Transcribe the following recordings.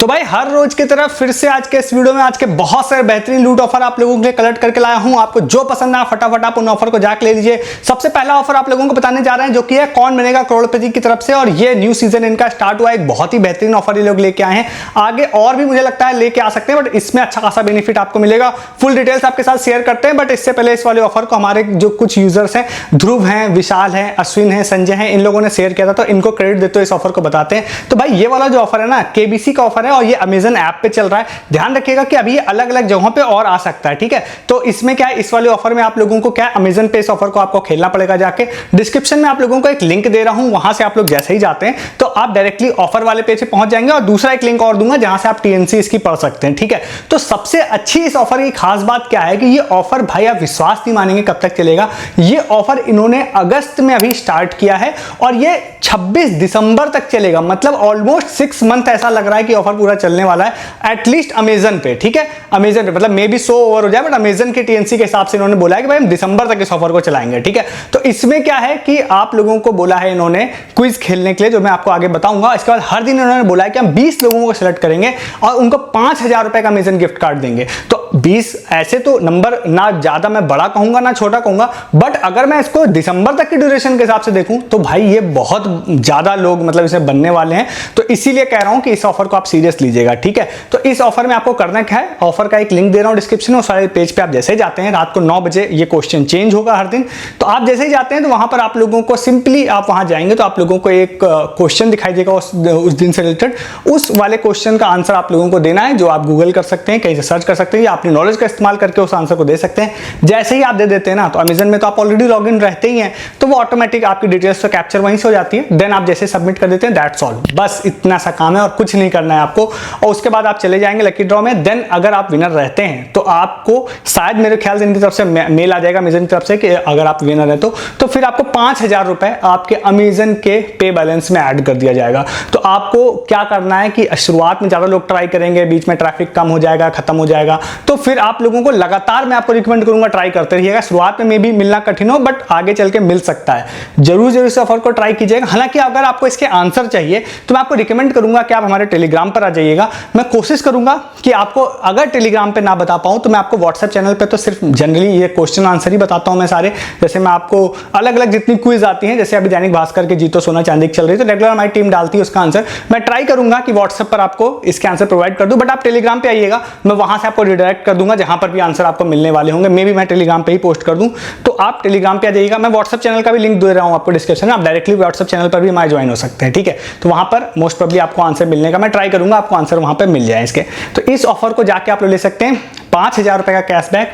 तो भाई हर रोज की तरह फिर से आज के इस वीडियो में आज के बहुत सारे बेहतरीन लूट ऑफर आप लोगों के लिए कलेक्ट करके लाया हूं। आपको जो पसंद आए फटाफट आप उन ऑफर को जाके ले लीजिए। सबसे पहला ऑफर आप लोगों को बताने जा रहे हैं जो कि है कौन बनेगा करोड़पति की तरफ से, और ये न्यू सीजन इनका स्टार्ट हुआ है। एक बहुत ही बेहतरीन ऑफर ये लोग लेके आए हैं। आगे और भी मुझे लगता है लेके आ सकते हैं, बट इसमें अच्छा खासा बेनिफिट आपको मिलेगा। फुल डिटेल्स आपके साथ शेयर करते हैं, बट इससे पहले इस वाले ऑफर को हमारे जो कुछ यूजर्स हैं, ध्रुव हैं, विशाल हैं, अश्विन हैं, संजय हैं, इन लोगों ने शेयर किया था, तो इनको क्रेडिट देते हुए इस ऑफर को बताते हैं। तो भाई ये वाला जो ऑफर है ना, केबीसी का ऑफर है और ये अमेजन ऐप पे चल रहा है। ध्यान रखिएगा कि अभी ये अलग अलग जगहों पे और आ सकता है, ठीक है। तो इसमें क्या है, इस वाले ऑफर में आप लोगों को क्या है, अमेजन पे इस ऑफर को आपको खेलना पड़ेगा। जाके डिस्क्रिप्शन में आप लोगों को एक लिंक दे रहा हूं, वहां से आप लोग जैसे ही जाते हैं तो आप डायरेक्टली ऑफर वाले पेज पे पहुंच जाएंगे, और दूसरा एक लिंक और दूंगा जहां से आप टीएनसी इसकी पढ़ सकते हैं, ठीक है। तो सबसे अच्छी इस ऑफर की खास बात क्या है कि ये ऑफर भाई आप विश्वास नहीं मानेंगे कब तक चलेगा। ये ऑफर इन्होंने अगस्त में अभी स्टार्ट किया है और ये 26 दिसंबर तक चलेगा। मतलब ऑलमोस्ट 6 मंथ ऐसा लग रहा है कि ऑफर पूरा चलने वाला है, एटलीस्ट अमेजन पे, ठीक है। अमेजन पे मतलब मे बी 100 ओवर हो जाए, बट अमेजन के टीएनसी के हिसाब से इन्होंने बोला है कि भाई हम दिसंबर तक इस ऑफर को चलाएंगे, ठीक है। तो इसमें क्या है कि आप लोगों को बोला है इन्होंने क्विज खेलने के लिए, जो मैं आपको आगे बताऊंगा। इसके बाद हर दिन इन्होंने बोला है कि हम 20 लोगों को सिलेक्ट करेंगे और उनको 5000 रुपए का अमेजन गिफ्ट कार्ड देंगे। तो 20 ऐसे तो नंबर ना ज्यादा मैं बड़ा कहूंगा ना छोटा कहूंगा, बट अगर मैं इसको दिसंबर तक की ड्यूरेशन के हिसाब से देखूं तो भाई ये बहुत ज्यादा लोग मतलब इसे बनने वाले हैं। तो इसीलिए कह रहा हूं कि इस ऑफर को आप सीरियस लीजिएगा, ठीक है। तो इस ऑफर में आपको करना क्या है, ऑफर का एक लिंक दे रहा हूं डिस्क्रिप्शन में, उस सारे पेज पे आप जैसे ही जाते हैं, रात को 9 बजे ये क्वेश्चन चेंज होगा हर दिन। तो आप जैसे ही जाते हैं तो वहां पर आप लोगों को सिंपली आप वहां जाएंगे तो आप लोगों को एक क्वेश्चन दिखाई देगा उस दिन से रिलेटेड। उस वाले क्वेश्चन का आंसर आप लोगों को देना है, जो आप गूगल कर सकते हैं, कहीं से सर्च कर सकते हैं या अपनी नॉलेज का इस्तेमाल करके उस आंसर को दे सकते हैं। जैसे ही आप दे देते हैं ना, तो अमेजन में तो आप ऑलरेडी लॉग इन रहते ही हैं, तो वो ऑटोमेटिक आपकी डिटेल्स तो कैप्चर वहीं से हो जाती है। देन आप जैसे सबमिट कर देते हैं, दैट्स ऑल। बस इतना सा काम है और कुछ नहीं करना है आपको। और उसके बाद आप चले जाएंगे लकी ड्रॉ में। देन अगर आप विनर रहते हैं तो आपको शायद मेरे ख्याल से इनकी तरफ से मेल आ जाएगा अमेजन की तरफ से कि अगर आप विनर है तो फिर आपको 5000 रुपए आपके अमेजन के पे बैलेंस में ऐड कर दिया जाएगा। तो आपको क्या करना है कि शुरुआत में ज्यादा लोग ट्राई करेंगे, बीच में ट्रैफिक कम हो जाएगा, खत्म हो जाएगा, तो फिर आप लोगों को लगातार मैं आपको रिकमेंड करूंगा ट्राई करते रहिएगा। शुरुआत में मे भी मिलना कठिन हो, बट आगे चल के मिल सकता है। जरूर इस ऑफर को ट्राई कीजिएगा। हालांकि अगर आपको इसके आंसर चाहिए तो मैं आपको रिकमेंड करूंगा कि आप हमारे टेलीग्राम पर आ जाइएगा। मैं कोशिश करूंगा कि आपको अगर टेलीग्राम पे ना बता पाऊं तो मैं आपको व्हाट्सएप चैनल पे तो सिर्फ जनरली ये क्वेश्चन आंसर ही बताता हूं मैं सारे। जैसे मैं आपको अलग अलग जितनी क्विज आती है, जैसे अभी दैनिक भास्कर के जीतो सोना चांदी चल रही है, तो रेगुलर हमारी टीम डालती है उसका आंसर। मैं ट्राई करूंगा कि व्हाट्सएप पर आपको इसके आंसर प्रोवाइड कर दूं, बट आप टेलीग्राम पे आइएगा, मैं वहां से आपको रिडायरेक्ट कर दूंगा जहां पर भी आंसर आपको मिलने वाले होंगे। मे भी मैं टेलीग्राम पे ही पोस्ट कर दूं, तो आप टेलीग्राम पे आ जाइएगा। मैं व्हाट्सएप चैनल का भी लिंक दे रहा हूं आपको डिस्क्रिप्शन में, आप डायरेक्टली व्हाट्सएप चैनल पर भी हमारे ज्वाइन हो सकते हैं, ठीक है। तो वहां पर मोस्ट प्रोबेबली आपको आंसर मिलने का मैं ट्राई करूंगा, आपको आंसर वहां पर मिल जाए इसके। तो इस ऑफर को जाके आप लोग ले सकते हैं। 5000 रुपए का कैशबैक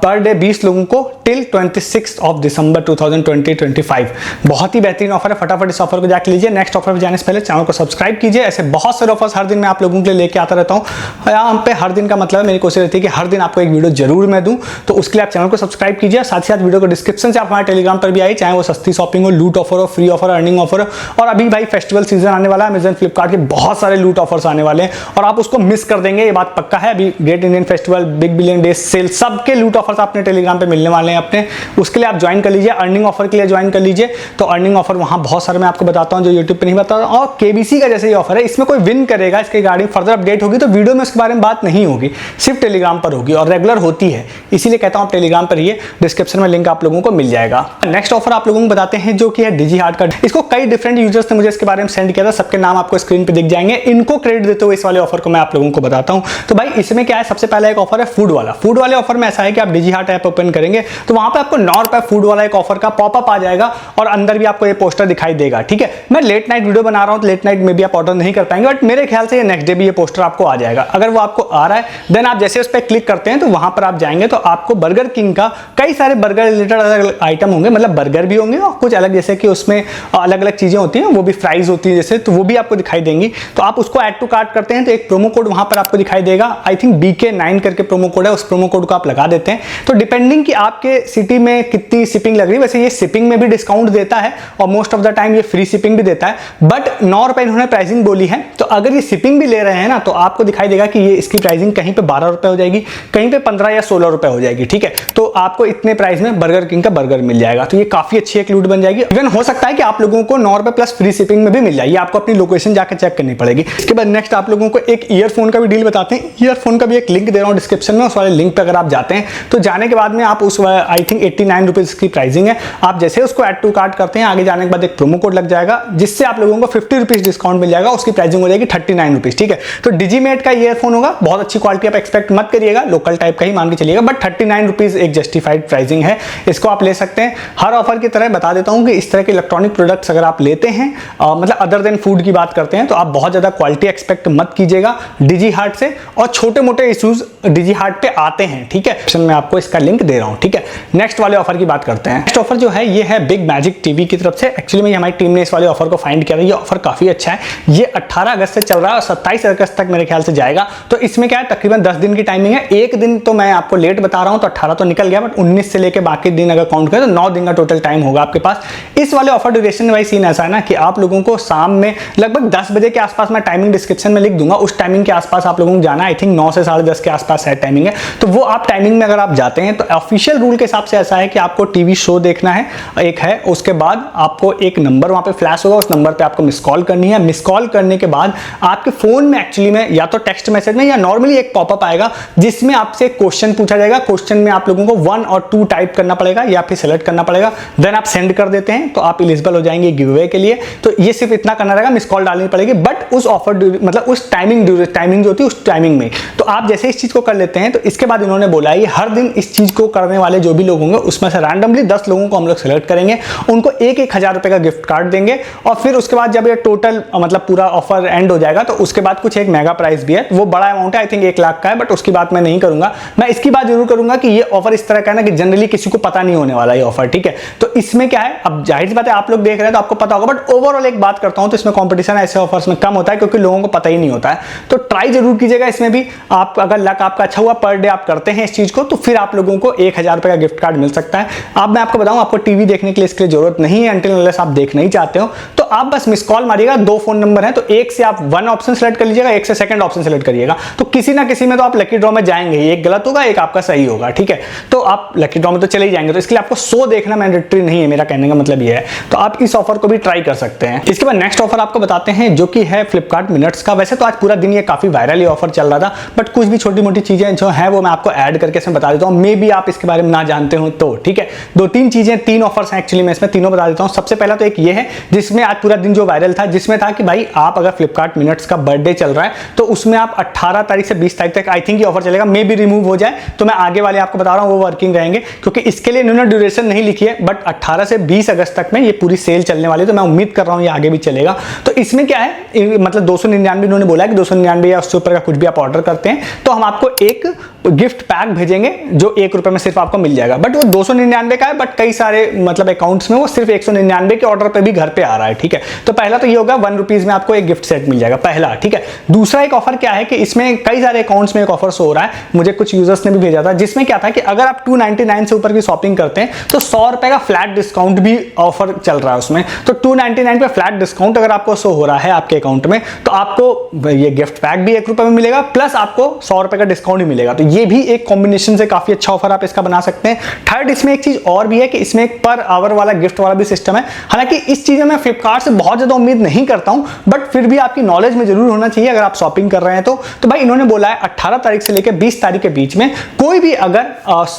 पर डे 20 लोगों को टिल 26 दिसंबर 2025। बहुत ही बेहतरीन ऑफर है, फटाफट इस ऑफर को जाके लीजिए। नेक्स्ट ऑफर पर जाने से पहले चैनल को सब्सक्राइब कीजिए। ऐसे बहुत सारे ऑफर्स हर दिन मैं आप लोगों के लिए लेके आता रहता हूँ। यहाँ पे हर दिन का मतलब है, मेरी कोशिश रहती है कि हर दिन आपको एक वीडियो जरूर मैं दूं, तो उसके लिए आप चैनल को सब्सक्राइब कीजिए। साथ ही साथ वीडियो को डिस्क्रिप्शन से आप हमारे टेलीग्राम पर भी आइए, चाहे वो सस्ती शॉपिंग हो, लूट ऑफर हो, फ्री ऑफर, अर्निंग ऑफर हो। और अभी भाई फेस्टिवल सीजन आने वाला है, अमेजन फ्लिपकार्ट के बहुत सारे लूट ऑफर्स आने वाले हैं और आप उसको मिस कर देंगे, ये बात पक्का है। अभी great Indian festival, big billion day sale, सबके लूट ऑफर्स अपने टेलीग्राम पे मिलने वाले हैं अपने। उसके लिए आप ज्वाइन कर लीजिए, अर्निंग ऑफर के लिए ज्वाइन कर लीजिए। तो अर्निंग ऑफर वहां बहुत सारे मैं आपको बताता हूं जो यूट्यूब पे नहीं बताता। और केबीसी का जैसे ये ऑफर है, इसमें कोई विन करेगा, इसके रिगार्डिंग फर्दर अपडेट होगी तो वीडियो में उसके बारे में बात नहीं होगी, सिर्फ टेलीग्राम पर होगी और रेगुलर होती है। इसीलिए कहता हूं आप टेलीग्राम पर रहिए, डिस्क्रिप्शन में लिंक आप लोगों को मिल जाएगा। नेक्स्ट ऑफर आप लोगों को बताते हैं जो कि है डिजी हार्ट का। इसको कई डिफरेंट यूजर्स ने मुझे इसके बारे में सेंड किया था, सबके नाम आपको स्क्रीन पे दिख जाएंगे। इनको क्रेडिट देते हुए इस वाले ऑफर को मैं आप लोगों को बताता हूं। तो भाई इसमें क्या है, सबसे पहला एक ऑफर है फूड वाला। फूड वाले ऑफर में ऐसा है कि आप डिजी हार्ट ऐप ओपन करेंगे तो वहां पे आपको 9 रुपए फूड वाला एक ऑफर का पॉपअप आ जाएगा और अंदर भी आपको ये पोस्टर दिखाई देगा, ठीक है। मैं लेट नाइट वीडियो बना रहा हूं तो लेट नाइट में भी आप ऑर्डर नहीं कर पाएंगे, बट मेरे ख्याल से ये नेक्स्ट डे भी ये पोस्टर आपको आ जाएगा। अगर वो आपको आ रहा है देन आप जैसे उस पर क्लिक करते हैं तो वहां पर आप जाएंगे तो आपको बर्गर किंग का कई सारे बर्गर रिलेटेड अलग अलग आइटम होंगे, मतलब बर्गर भी होंगे और कुछ अलग, जैसे कि उसमें अलग अलग चीजें होती हैं, वो भी फ्राइज होती है जैसे, तो वो भी आपको दिखाई देंगी। तो आप उसको ऐड टू कार्ट करते हैं तो एक प्रोमो कोड वहां पर आपको दिखाई देगा, आई थिंक BK9 89 करके प्रोमो कोड है, उस प्रोमो कोड को आप लगा देते हैं तो डिपेंडिंग कि आपके सिटी में कितनी शिपिंग लग रही है, वैसे ये शिपिंग में भी डिस्काउंट देता है और मोस्ट ऑफ द टाइम ये फ्री शिपिंग भी देता है, बट 9 रुपए इन्होंने प्राइसिंग बोली है। तो अगर ये शिपिंग भी ले रहे हैं ना तो आपको दिखाई देगा कि ये इसकी प्राइसिंग कहीं पे 12 रुपए हो जाएगी, कहीं पे 15 या 16 रुपए हो जाएगी, ठीक है। तो आपको इतने प्राइस में बर्गर किंग का बर्गर मिल जाएगा, तो ये काफी अच्छी एक लूट बन जाएगी। इवन हो सकता है कि आप लोगों को 9 रुपए प्लस फ्री शिपिंग में भी मिल जाए, आपको अपनी लोकेशन जाकर चेक करनी पड़ेगी। इसके बाद नेक्स्ट आप लोगों को एक ईयरफोन का भी डील बताते हैं। ईयरफोन का भी एक लिंक दे रहा हूं डिस्क्रिप्शन में, उस वाले लिंक पे अगर आप जाते हैं तो जाने के बाद में आप उस आई थिंक 89 रुपीज की प्राइसिंग है, आप जैसे उसको ऐड टू कार्ट करते हैं आगे जाने के बाद एक प्रोमो कोड लग जाएगा जिससे आप लोगों को 50 रुपीज डिस्काउंट मिल जाएगा, उसकी प्राइसिंग हो जाएगी 39 रुपीज, ठीक है। तो डिजीमेट का ईयरफोन होगा, बहुत अच्छी क्वालिटी आप एक्सपेक्ट मत करिएगा, लोकल टाइप का ही मान के चलिएगा, बट 39 रुपीज एक जस्टिफाइड प्राइसिंग है, इसको आप ले सकते हैं। हर ऑफर की तरह बता देता हूं कि इस तरह के इलेक्ट्रॉनिक प्रोडक्ट्स अगर आप लेते हैं मतलब अदर देन फूड की बात करते हैं तो आप बहुत ज्यादा क्वालिटी एक्सपेक्ट मत कीजिएगा डिजी हार्ट से, और छोटे मोटे इश्यूज डिजी हार्ट पे आते हैं, ठीक है। ऑप्शन में आपको इसका लिंक दे रहा हूं, ठीक है। नेक्स्ट वाले ऑफर की बात करते हैं। नेक्स्ट ऑफर जो है ये है बिग मैजिक टीवी की तरफ से। एक्चुअली में हमारी टीम ने इस वाले ऑफर को फाइंड किया था, ये ऑफर काफी अच्छा है। ये 18 अगस्त से चल रहा है और 27 अगस्त तक मेरे ख्याल से जाएगा। तो इसमें क्या है, तकरीबन 10 दिन की टाइमिंग है। एक दिन तो मैं आपको लेट बता रहा हूं तो 18 तो निकल गया, बट 19 से लेकर बाकी दिन अगर काउंट करें तो 9 दिन का टोटल टाइम होगा आपके पास। इस वाले ऑफर ड्यूरेशन वाइज सीन ऐसा है ना कि आप लोगों को शाम में लगभग 10 बजे के आसपास, मैं टाइमिंग डिस्क्रिप्शन में लिख दूंगा, उस टाइमिंग के आसपास आप लोगों को जाना। आई थिंक 9 से 10:30 के आसपास है टाइमिंग है, तो वो आप टाइमिंग में अगर आप जाते हैं तो ऑफिशियल रूल के हिसाब से ऐसा है कि आपको टीवी शो देखना है, एक है। उसके बाद आपको एक नंबर वहां पे फ्लैश होगा, उस नंबर पे आपको मिस कॉल करनी है। मिस कॉल करने के बाद आपके फोन में एक्चुअली में या तो टेक्स्ट मैसेज में या नॉर्मली एक पॉपअप आएगा जिसमें आपसे क्वेश्चन पूछा जाएगा। क्वेश्चन में आप लोगों को 1 और 2 टाइप करना पड़ेगा या फिर सेलेक्ट करना पड़ेगा, देन आप सेंड कर देते हैं तो आप एलिजिबल हो जाएंगे गिव अवे के लिए। तो ये सिर्फ इतना करना रहेगा, मिस कॉल डालनी पड़ेगी, बट उस ऑफर मतलब उस टाइमिंग जो होती है उस टाइमिंग में। तो आप जैसे इस चीज को कर लेते हैं तो इसके बाद इन्होंने बोला है हर दिन इस चीज को करने वाले जो भी लोग होंगे उसमें से रैंडमली 10 लोगों को हम लोग सेलेक्ट करेंगे, उनको 1,000 रुपए का गिफ्ट कार्ड देंगे। और फिर उसके बाद जब ये टोटल मतलब पूरा ऑफर एंड हो जाएगा तो उसके बाद कुछ एक मेगा प्राइस भी है, वो बड़ा अमाउंट है, आई थिंक 1 लाख का है, बट उसकी बात मैं नहीं करूंगा। मैं इसकी बात जरूर करूंगा कि ये ऑफर इस तरह का है ना कि जनरली किसी को पता नहीं होने वाला ये ऑफर, ठीक है। तो इसमें क्या है, अब जाहिर सी बात है आप लोग देख रहे हैं तो आपको पता होगा, बट ओवरऑल एक बात करता हूं तो इसमें कंपटीशन ऐसे ऑफर्स में कम होता है क्योंकि लोगों को पता ही नहीं होता है। तो ट्राई जरूर कीजिएगा इसमें भी। आप अगर लक आपका अच्छा हुआ, पर डे आप करते हैं इस चीज को, तो फिर आप लोगों को 1,000 रुपए का गिफ्ट कार्ड मिल सकता है। अब मैं आपको बताऊं, आपको टीवी देखने के लिए इसके लिए जरूरत नहीं है अनटिल अनलेस आप देखना ही चाहते हो, तो आप बस मिस कॉल मारिएगा। 2 फोन नंबर है तो एक से आप 1 ऑप्शन सेलेक्ट कर लीजिएगा, एक से सेकंड ऑप्शन सेलेक्ट करिएगा, तो किसी ना किसी में तो आप लकी ड्रॉ में जाएंगे ही। एक गलत होगा, एक आपका सही होगा, ठीक है। तो आप लकी ड्रॉ में तो चले ही जाएंगे, तो इसके लिए आपको शो देखना मैंडेटरी नहीं है, मेरा कहने का मतलब ये है। तो आप इस ऑफर को भी ट्राई कर सकते हैं। इसके बाद नेक्स्ट ऑफर आपको बताते हैं जो कि है फ्लिपकार्ट मिनट्स का। वैसे तो आज पूरा दिन ये काफी वायरल ये ऑफर चल रहा था, बट कुछ भी छोटी मोटी चीजें जो है वो मैं आपको ऐड करके इसमें बता देता हूं, मे बी आप इसके बारे में ना जानते हो तो, ठीक है। 2-3 चीजें, 3 ऑफर्स हैं एक्चुअली, मैं इसमें तीनों बता देता हूं। सबसे पहला तो एक ये है जिसमें आज पूरा दिन जो वायरल था, जिसमें था कि भाई आप अगर फ्लिपकार्ट मिनट्स का बर्थडे चल रहा है तो उसमें आप 18 तारीख से 20 तारीख तक आई थिंक ये ऑफर चलेगा, मे बी रिमूव हो जाए तो मैं आगे वाले आपको बता रहा हूं वो वर्किंग रहेंगे, क्योंकि इसके लिए इन्होंने ड्यूरेशन नहीं लिखी है, बट 18 से 20 अगस्त तक में ये पूरी सेल चलने वाली है, तो मैं उम्मीद कर रहा हूं ये आगे भी चलेगा। तो इसमें क्या है, मतलब 299 इन्होंने बोला है कि 299 या उससे ऊपर का कुछ भी आप ऑर्डर करते हैं तो हम आपको एक गिफ्ट पैक भेजेंगे जो 1 रुपए में सिर्फ आपको मिल जाएगा। बट वो 299 का है, बट कई सारे मतलब अकाउंट्स में वो सिर्फ 199 के ऑर्डर पे भी घर पे आ रहा है, ठीक है। तो पहला तो ये होगा 1 रुपीज में आपको एक गिफ्ट सेट मिल जाएगा, पहला, ठीक है। दूसरा एक ऑफर क्या है कि इसमें कई सारे अकाउंट्स में एक ऑफर शो हो रहा है, मुझे कुछ यूजर्स ने भी भेजा था, जिसमें क्या था कि अगर आप 299 से ऊपर की शॉपिंग करते हैं तो 100 रुपए का फ्लैट डिस्काउंट भी ऑफर चल रहा है उसमें। तो 299 पे फ्लैट डिस्काउंट अगर आपको शो हो रहा है आपके अकाउंट में तो आपको ये गिफ्ट पैक भी 1 रुपए में मिलेगा, प्लस आपको 100 रुपए का डिस्काउंट भी मिलेगा। तो ये भी एक कॉम्बिनेशन से काफी अच्छा ऑफर आप इसका बना सकते हैं। थर्ड, इसमें एक चीज और भी है कि इसमें एक पर आवर वाला गिफ्ट वाला भी सिस्टम है। हालांकि इस चीज में मैं फ्लिपकार्ट से बहुत ज्यादा उम्मीद नहीं करता हूं, बट फिर भी आपकी नॉलेज में जरूर होना चाहिए अगर आप शॉपिंग कर रहे हैं तो भाई इन्होंने बोला है 18 तारीख से लेकर 20 तारीख के बीच में कोई भी अगर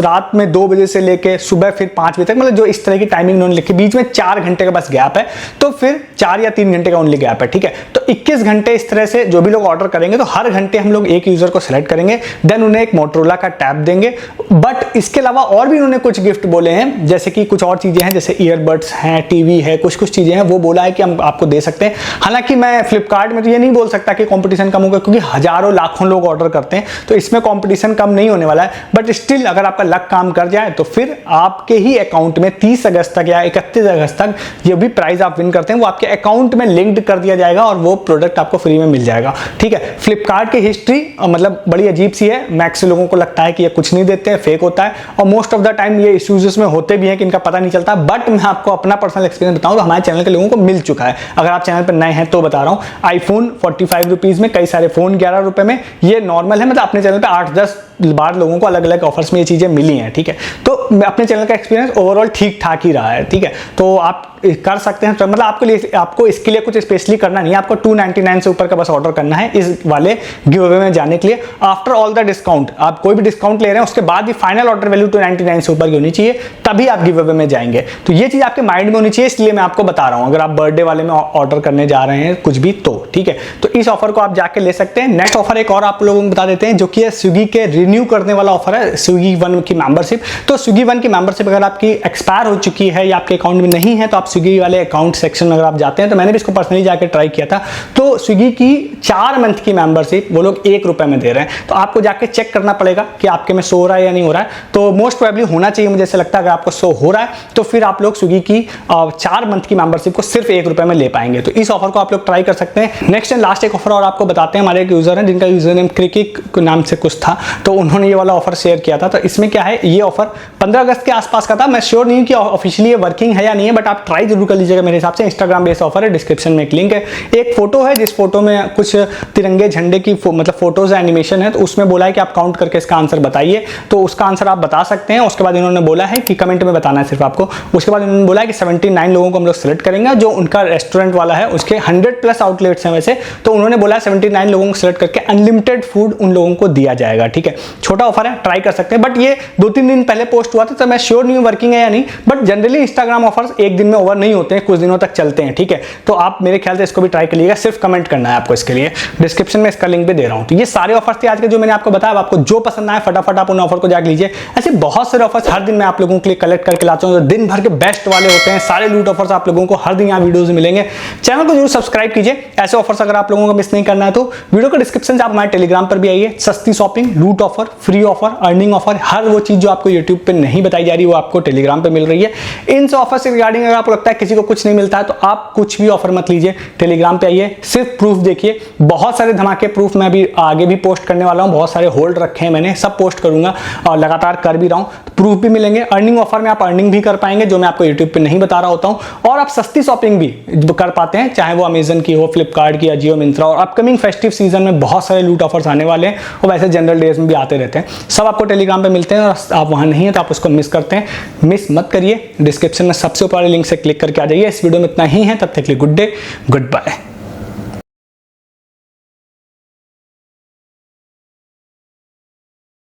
रात में 2 बजे से लेकर सुबह फिर 5 बजे तक, मतलब जो इस तरह की टाइमिंग इन्होंने लिखी, बीच में 4 घंटे का बस गैप है, तो फिर 4 या 3 घंटे का ओनली गैप है, ठीक है। तो 21 घंटे इस तरह से जो भी लोग ऑर्डर करेंगे तो हर घंटे हम लोग एक यूजर को सेलेक्ट करेंगे, देन उन्हें एक मोटरोला का टैब देंगे। बट इसके अलावा और भी उन्होंने कुछ गिफ्ट बोले हैं, जैसे कि कुछ और चीजें हैं, जैसे ईयरबड्स हैं, टीवी है, कुछ चीजें हैं, वो बोला है कि हम आपको दे सकते हैं। हालांकि मैं फ्लिपकार्ट में तो ये नहीं बोल सकता कि कंपटीशन कम होगा, क्योंकि हजारों लाखों लोग ऑर्डर करते हैं, तो इसमें कंपटीशन कम नहीं होने वाला है। बट स्टिल अगर आपका लक काम कर जाए तो फिर आपके ही अकाउंट में 30 अगस्त तक या 31 अगस्त तक जो भी प्राइस आप विन करते हैं वो आपके अकाउंट में लिंक्ड कर दिया जाएगा और वो प्रोडक्ट आपको फ्री में मिल जाएगा, ठीक है। फ्लिपकार्ट की हिस्ट्री मतलब बड़ी अजीब सी है। मैं लोगों को लगता है कि ये कुछ नहीं देते हैं, फेक होता है, और मोस्ट ऑफ द टाइम ये इश्यूज में होते भी हैं कि इनका पता नहीं चलता। बट मैं आपको अपना पर्सनल एक्सपीरियंस बताऊं तो हमारे चैनल के लोगों को मिल चुका है। अगर आप चैनल पर नए हैं तो बता रहा हूं, आईफोन 45 रुपीज में, कई सारे फोन 11 रुपए में, ये नॉर्मल है। मतलब अपने चैनल पे 8-10 बार लोगों को अलग अलग ऑफर्स में ये चीजें मिली हैं, ठीक है। तो अपने चैनल का एक्सपीरियंस ओवरऑल ठीक ठाक ही रहा है, ठीक है। तो आप कर सकते हैं, तो मतलब आपको इसके लिए कुछ स्पेशली करना नहीं है, आपको 299 से ऊपर का बस ऑर्डर करना है इस वाले गिव अवे में जाने के लिए। आफ्टर ऑल द डिस्काउंट, आप कोई भी डिस्काउंट ले रहे हैं उसके बाद भी फाइनल ऑर्डर वैल्यू 299 से ऊपर की होनी चाहिए, तभी आप गिव अवे में जाएंगे। तो ये चीज आपके माइंड में होनी चाहिए, इसलिए मैं आपको बता रहा हूं। अगर आप बर्थडे वाले में ऑर्डर करने जा रहे हैं कुछ भी तो ठीक है, तो इस ऑफर को आप जाके ले सकते हैं। नेक्स्ट ऑफर एक और आप लोगों को बता देते हैं, जो कि है स्विगी के रिन्यू करने वाला ऑफर है, स्विगी वन की मेंबरशिप। तो स्विगी वन की मेंबरशिप अगर आपकी एक्सपायर हो चुकी है या आपके अकाउंट में नहीं है, तो आप स्विगी वाले अकाउंट सेक्शन में अगर आप जाते हैं, तो मैंने भी इसको पर्सनली जाकर ट्राई किया था, तो स्विगी की 4 मंथ की मेंबरशिप वो लोग 1 रुपए में दे रहे हैं। तो आपको जाके चेक करना पड़ेगा कि आपके में शो हो रहा है या नहीं हो रहा है। तो मोस्ट प्रोबेबली होना चाहिए, मुझे ऐसा लगता है। अगर आपको शो हो रहा है तो फिर आप लोग स्विगी की 4 मंथ की मेंबरशिप को सिर्फ 1 रुपए में ले पाएंगे। तो इस ऑफर को आप लोग ट्राई कर सकते हैं। नेक्स्ट एंड लास्ट एक ऑफर और आपको बताते हैं। हमारे एक यूजर है जिनका यूजर नेम क्रिकिक नाम से कुछ था, तो उन्होंने ये वाला ऑफर शेयर किया था। तो इसमें क्या है, ये ऑफर 15 अगस्त के आसपास का था। मैं श्योर नहीं कि ऑफिशियली ये वर्किंग है या नहीं है, बट आप ट्राई जरूर कर लीजिएगा। मेरे हिसाब से इंस्टाग्राम बेस्ड ऑफर है, डिस्क्रिप्शन में एक लिंक है। एक फोटो है जिस फोटो में कुछ तिरंगे झंडे की मतलब फोटोज एनिमेशन है, तो उसमें बोला है कि आप काउंट करके इसका आंसर बताइए। तो उसका आंसर आप बता सकते हैं। उसके बाद इन्होंने बोला है कि कमेंट में बताना है सिर्फ आपको। उसके बाद इन्होंने बोला है कि 79 लोगों को हम लोग सेलेक्ट करेंगे, जो उनका रेस्टोरेंट वाला है उसके 100+ आउटलेट्स हैं वैसे। तो उन्होंने बोला है 79 लोगों को सेलेक्ट करके अनलिमिटेड फूड उन लोगों को दिया जाएगा, ठीक है। छोटा ऑफर है, ट्राई कर सकते हैं। बट ये 2-3 दिन पहले पोस्ट हुआ था, तो मैं श्योर नहीं वर्किंग है या नहीं। बट जनरली इंस्टाग्राम ऑफर्स एक दिन में ओवर नहीं होते हैं, कुछ दिनों तक चलते हैं, ठीक है। तो आप मेरे ख्याल से इसको भी ट्राई करिएगा। सिर्फ कमेंट करना है आपको, इसके लिए डिस्क्रिप्शन में इसका लिंक भी दे रहा हूं। तो ये सारे ऑफर्स थे आज के जो मैंने आपको बताया। आपको जो पसंद आए फटाफट आप उन ऑफर को जाके लीजिए। ऐसे बहुत सारे ऑफर्स हर दिन मैं आप लोगों के लिए कलेक्ट करके लाता हूं, जो दिन भर के बेस्ट वाले होते हैं। सारे लूट ऑफर्स आप लोगों को हर दिन यहाँ वीडियोस में मिलेंगे। चैनल को जरूर सब्सक्राइब कीजिए। ऐसे ऑफर्स अगर आप लोगों को मिस नहीं करना है तो वीडियो के डिस्क्रिप्शन से आप हमारे टेलीग्राम पर भी आइए। सस्ती शॉपिंग, लूट offer, free offer, earning offer, हर वो चीज जो आपको यूट्यूब पे नहीं बताई जा रही वो आपको टेलीग्राम पे मिल रही है। इन ऑफर से रिगार्डिंग अगर आपको लगता है किसी को कुछ नहीं मिलता है, तो आप कुछ भी ऑफर मत लीजिए, टेलीग्राम पे आइए, सिर्फ प्रूफ देखिए। बहुत सारे धमाके प्रूफ मैं अभी आगे भी पोस्ट करने वाला हूं। बहुत सारे होल्ड रखे हैं मैंने, सब पोस्ट करूंगा और लगातार कर भी रहा हूं। प्रूफ भी मिलेंगे। अर्निंग ऑफर में आप अर्निंग भी कर पाएंगे, जो मैं आपको यूट्यूब पे नहीं बता रहा होता हूं। और आप सस्ती शॉपिंग भी कर पाते हैं, चाहे वो अमेजन की हो, फ्लिपकार्ट की, जियो, मिंत्रा। और अपकमिंग फेस्टिव सीजन में बहुत सारे लूट ऑफर्स आने वाले हैं, और वैसे जनरल डेज में भी आते रहते हैं। सब आपको टेलीग्राम पे मिलते हैं, और आप वहां नहीं है तो आप उसको मिस करते हैं। मिस मत करिए। डिस्क्रिप्शन में सबसे ऊपर लिंक से क्लिक करके आ जाइए। इस वीडियो में इतना ही है, तब तक के लिए गुड डे, गुड बाय।